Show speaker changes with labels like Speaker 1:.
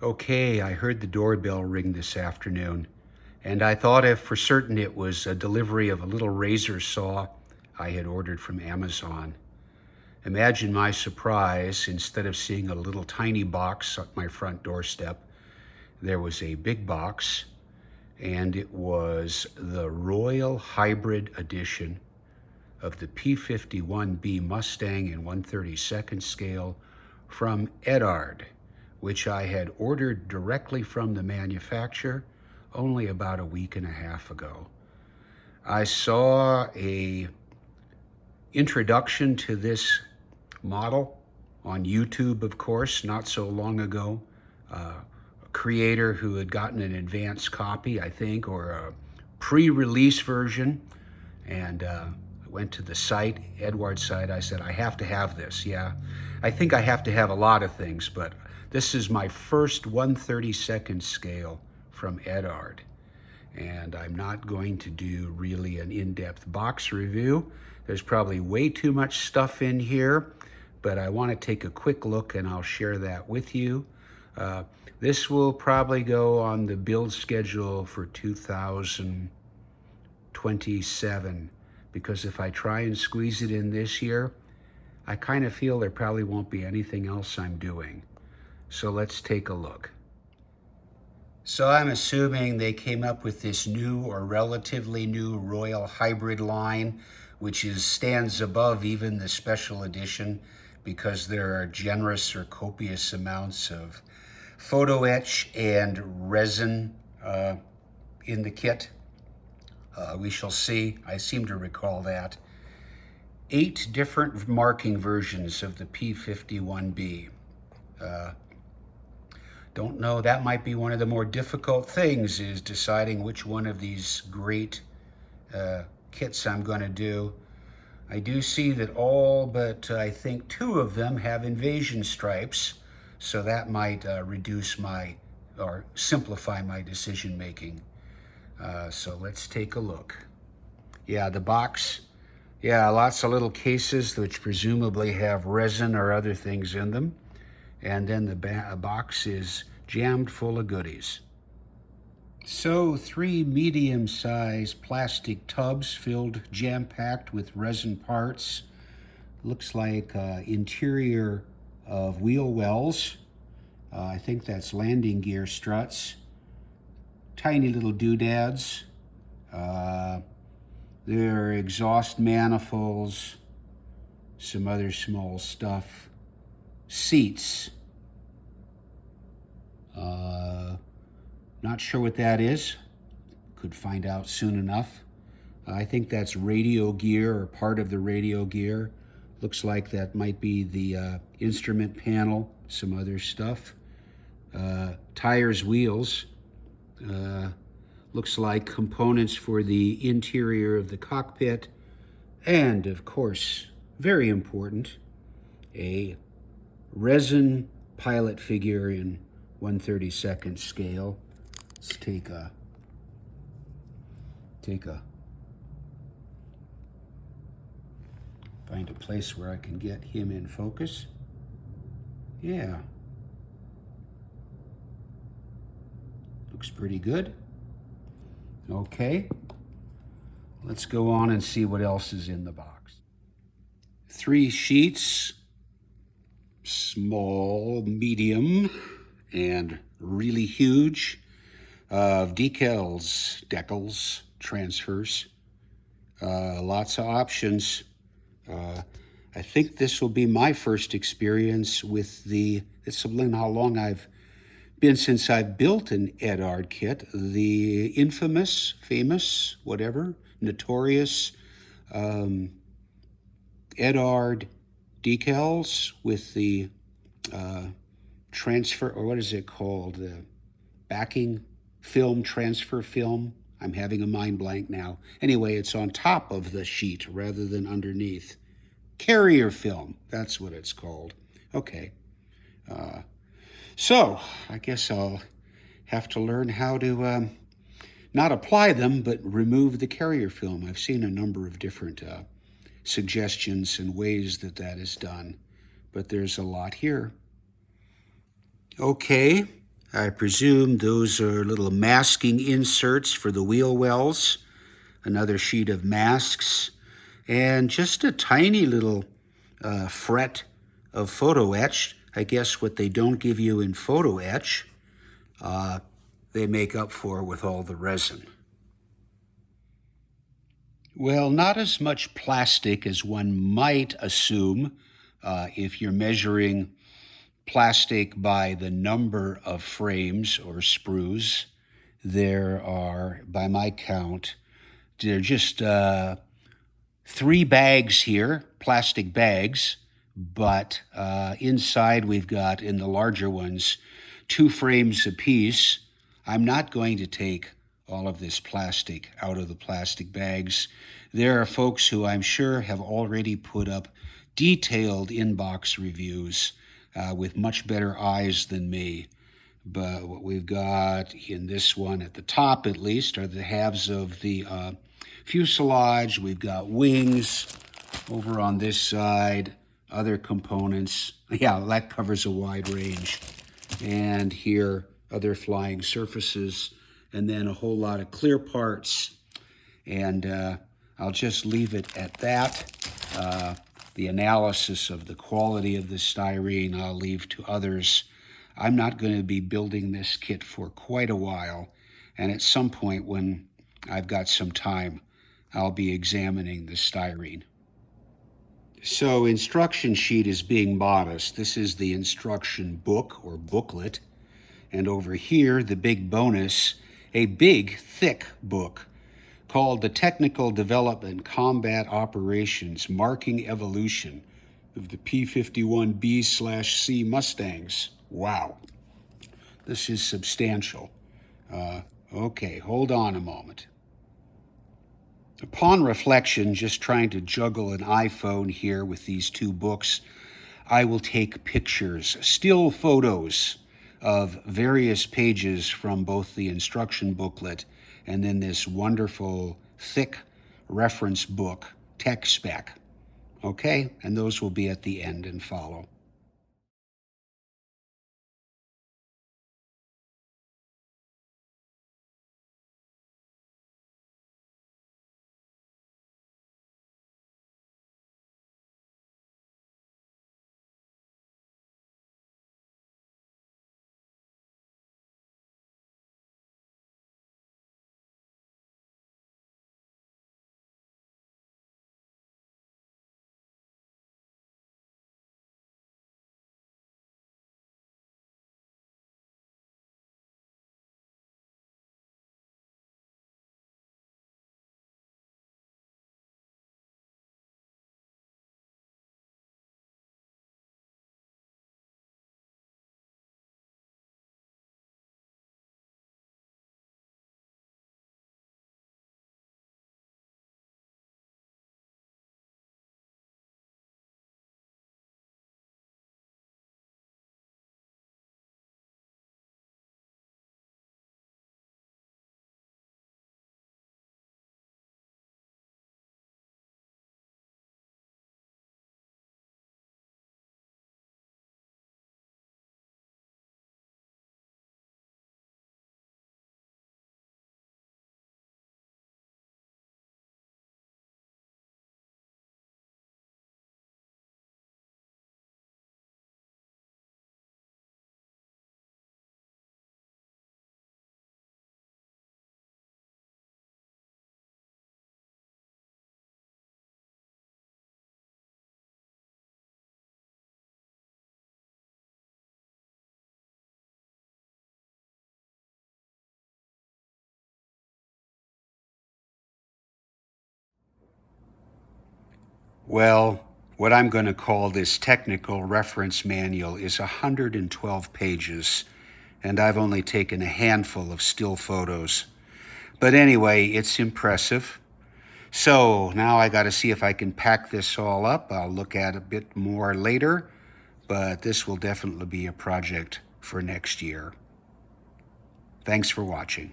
Speaker 1: Okay, I heard the doorbell ring this afternoon, and I thought if for certain it was a delivery of a little razor saw I had ordered from Amazon. Imagine my surprise, instead of seeing a little tiny box at my front doorstep, there was a big box, and it was the Royal Hybrid Edition of the P51B Mustang in 1/32nd scale from Eduard, which I had ordered directly from the manufacturer only about a week and a half ago. I saw a introduction to this model on YouTube, of course, not so long ago. A creator who had gotten an advance copy, I think, or a pre-release version, and went to the site, Eduard's site. I said, I have to have this. Yeah, I think I have to have a lot of things, but this is my first 1/32nd scale from Eduard. And I'm not going to do really an in-depth box review. There's probably way too much stuff in here, but I want to take a quick look and I'll share that with you. This will probably go on the build schedule for 2027, because if I try and squeeze it in this year, I kind of feel there probably won't be anything else I'm doing. So let's take a look. So I'm assuming they came up with this new or relatively new Royal Hybrid line, which stands above even the special edition because there are generous or copious amounts of photo etch and resin in the kit. We shall see. I seem to recall that. 8 different marking versions of the P51B. Don't know, that might be one of the more difficult things, is deciding which one of these great kits I'm going to do. I do see that all but I think 2 of them have invasion stripes, so that might reduce or simplify my decision making. So let's take a look. Yeah, the box, yeah, lots of little cases which presumably have resin or other things in them. And then the box is jammed full of goodies. So 3 medium-sized plastic tubs filled, jam-packed with resin parts. Looks like interior of wheel wells. I think that's landing gear struts. Tiny little doodads. There are exhaust manifolds. Some other small stuff. Seats. Not sure what that is. Could find out soon enough. I think that's radio gear or part of the radio gear. Looks like that might be the instrument panel, some other stuff. Tires, wheels. Looks like components for the interior of the cockpit. And of course, very important, a resin pilot figure in 1/32nd scale. Let's take a find a place where I can get him in focus. Yeah. Looks pretty good. Okay. Let's go on and see what else is in the box. 3 sheets, small, medium, and really huge, of decals, transfers. Lots of options. I think this will be my first experience with it's how long I've been since I've built an Eduard kit. The infamous, famous, whatever, notorious Eduard decals with the transfer, or what is it called? The backing film, transfer film. I'm having a mind blank now. Anyway, it's on top of the sheet rather than underneath. Carrier film, that's what it's called. Okay. So I guess I'll have to learn how to not apply them, but remove the carrier film. I've seen a number of different suggestions and ways that is done, but there's a lot here. Okay, I presume those are little masking inserts for the wheel wells, another sheet of masks, and just a tiny little fret of photo etch. I guess what they don't give you in photo etch, they make up for with all the resin. Well, not as much plastic as one might assume if you're measuring plastic by the number of frames or sprues. There are, by my count, there are just 3 bags here, plastic bags, but inside we've got, in the larger ones, 2 frames apiece. I'm not going to take all of this plastic out of the plastic bags. There are folks who I'm sure have already put up detailed inbox reviews with much better eyes than me. But what we've got in this one, at the top at least, are the halves of the fuselage. We've got wings over on this side, other components. Yeah, that covers a wide range. And here, other flying surfaces, and then a whole lot of clear parts. And I'll just leave it at that. The analysis of the quality of the styrene I'll leave to others. I'm not going to be building this kit for quite a while, and at some point when I've got some time, I'll be examining the styrene. So instruction sheet is being modest. This is the instruction book or booklet, and over here, the big bonus, a big, thick book called The Technical Development Combat Operations Marking Evolution of the P51B/C Mustangs. Wow, this is substantial. Okay, hold on a moment. Upon reflection, just trying to juggle an iPhone here with these 2 books, I will take pictures, still photos of various pages from both the instruction booklet and then this wonderful, thick reference book, Tech Spec. Okay? And those will be at the end and follow. Well, what I'm going to call this technical reference manual is 112 pages, and I've only taken a handful of still photos. But anyway, it's impressive. So now I got to see if I can pack this all up. I'll look at a bit more later, but this will definitely be a project for next year. Thanks for watching.